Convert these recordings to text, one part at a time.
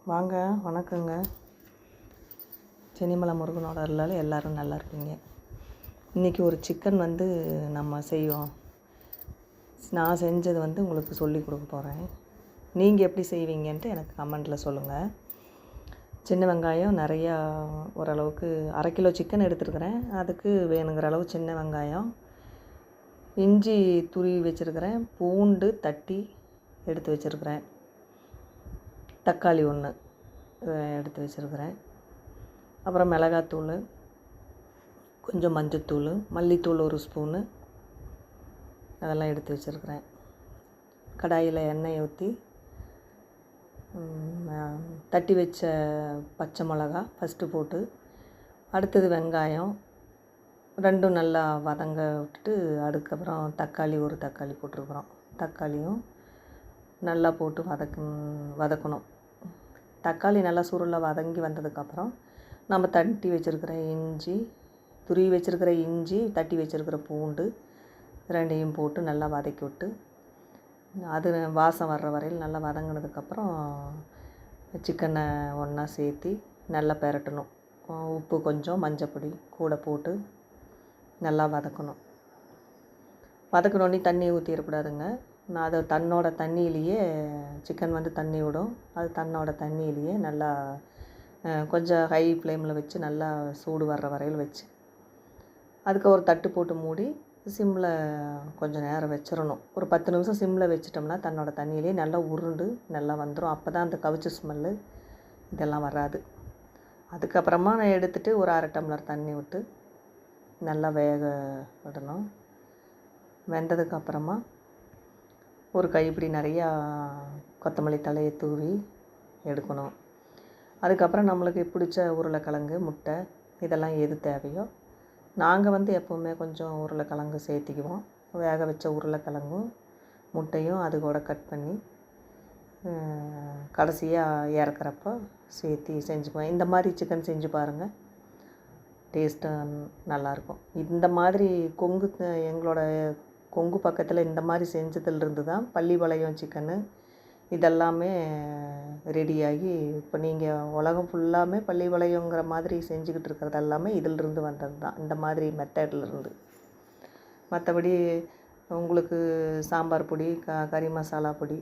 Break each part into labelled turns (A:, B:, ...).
A: வாங்க, வணக்கங்க. சென்னிமலை முருகனோட அருளால் எல்லோரும் நல்லா இருப்பீங்க. இன்றைக்கி ஒரு சிக்கன் நம்ம செய்வோம். நான் செஞ்சது உங்களுக்கு சொல்லி கொடுக்க போகிறேன். நீங்கள் எப்படி செய்வீங்கன்ட்டு எனக்கு கமெண்ட்டில் சொல்லுங்கள். சின்ன வெங்காயம் நிறையா, ஓரளவுக்கு 1/2 கிலோ சிக்கன் எடுத்துருக்கிறேன். அதுக்கு வேணுங்கிற அளவு சின்ன வெங்காயம், இஞ்சி துருவி வச்சுருக்கிறேன், பூண்டு தட்டி எடுத்து வச்சுருக்கிறேன், தக்காளி 1 எடுத்து வச்சுருக்கிறேன், அப்புறம் மிளகாத்தூள், கொஞ்சம் மஞ்சத்தூள், மல்லித்தூள் 1 ஸ்பூனு, அதெல்லாம் எடுத்து வச்சுருக்கிறேன். கடாயில் எண்ணெய் ஊற்றி தட்டி வச்ச பச்சை மிளகா ஃபஸ்ட்டு போட்டு, அடுத்தது வெங்காயம் 2ம் நல்லா வதங்க விட்டுட்டு, அதுக்கப்புறம் தக்காளி 1 தக்காளி போட்டிருக்குறோம். தக்காளியும் நல்லா போட்டு வதக்கணும். தக்காளி நல்லா சுருளாக வதங்கி வந்ததுக்கப்புறம் நம்ம தட்டி வச்சுருக்கிற இஞ்சி, துருவி வச்சுருக்கிற இஞ்சி, தட்டி வச்சுருக்கிற பூண்டு 2யும் போட்டு நல்லா வதக்கி விட்டு, அது வாசம் வர்ற வரையில் நல்லா வதங்கினதுக்கப்புறம் சிக்கனை ஒன்றா சேர்த்தி நல்லா பெரட்டணும். உப்பு கொஞ்சம், மஞ்சப்பொடி கூட போட்டு நல்லா வதக்கணும். வதக்கணுன்னே தண்ணி ஊற்றிடக்கூடாதுங்க. நான் அதை தன்னோட தண்ணியிலேயே சிக்கன் தண்ணி விடும். அது தன்னோட தண்ணியிலேயே நல்லா கொஞ்சம் ஹை ஃப்ளேமில் வச்சு நல்லா சூடு வர்ற வரையில் வச்சு, அதுக்கு ஒரு தட்டு போட்டு மூடி சிம்மில் கொஞ்சம் நேரம் வச்சிடணும். ஒரு 10 நிமிஷம் சிம்மில் வச்சிட்டோம்னா தன்னோட தண்ணியிலே நல்லா உருண்டு நல்லா வந்துடும். அப்போ தான் அந்த கவிச்சி ஸ்மெல்லு இதெல்லாம் வராது. அதுக்கப்புறமா நான் எடுத்துகிட்டு ஒரு 1/2 டம்ளர் தண்ணி விட்டு நல்லா வேக விடணும். வெந்ததுக்கப்புறமா ஒரு கைப்பிடி நிறையா கொத்தமல்லி தழையை தூவி எடுக்கணும். அதுக்கப்புறம் நம்மளுக்கு பிடிச்ச உருளைக்கிழங்கு, முட்டை இதெல்லாம் எது தேவையோ, நாங்கள் எப்போவுமே கொஞ்சம் உருளைக்கிழங்கு சேர்த்திக்குவோம். வேக வச்ச உருளைக்கிழங்கும் முட்டையும் அது கூட கட் பண்ணி கடைசியாக இறக்குறப்போ சேர்த்தி செஞ்சுக்குவேன். இந்த மாதிரி சிக்கன் செஞ்சு பாருங்கள், டேஸ்ட்டாக நல்லாயிருக்கும். இந்த மாதிரி எங்களோட கொங்கு பக்கத்தில் இந்த மாதிரி செஞ்சதுலேருந்து தான் பள்ளிப்பாளையம் சிக்கனு இதெல்லாமே ரெடியாகி, இப்போ நீங்கள் உலகம் ஃபுல்லாமே பள்ளிப்பாளையங்கிற மாதிரி செஞ்சுக்கிட்டு இருக்கிறது எல்லாமே இதிலிருந்து வந்தது தான், இந்த மாதிரி மெத்தட்லேருந்து. மற்றபடி உங்களுக்கு சாம்பார் பொடி, கறி மசாலா பொடி,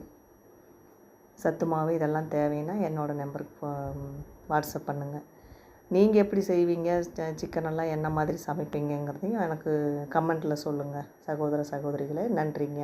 A: சத்து மாவு இதெல்லாம் தேவைன்னா என்னோடய நம்பருக்கு வாட்ஸ்அப் பண்ணுங்கள். நீங்கள் எப்படி செய்வீங்க, சிக்கனெல்லாம் என்ன மாதிரி சமைப்பீங்கங்கிறதையும் எனக்கு கமெண்ட்டில் சொல்லுங்கள் சகோதர சகோதரிகளே. நன்றிங்க.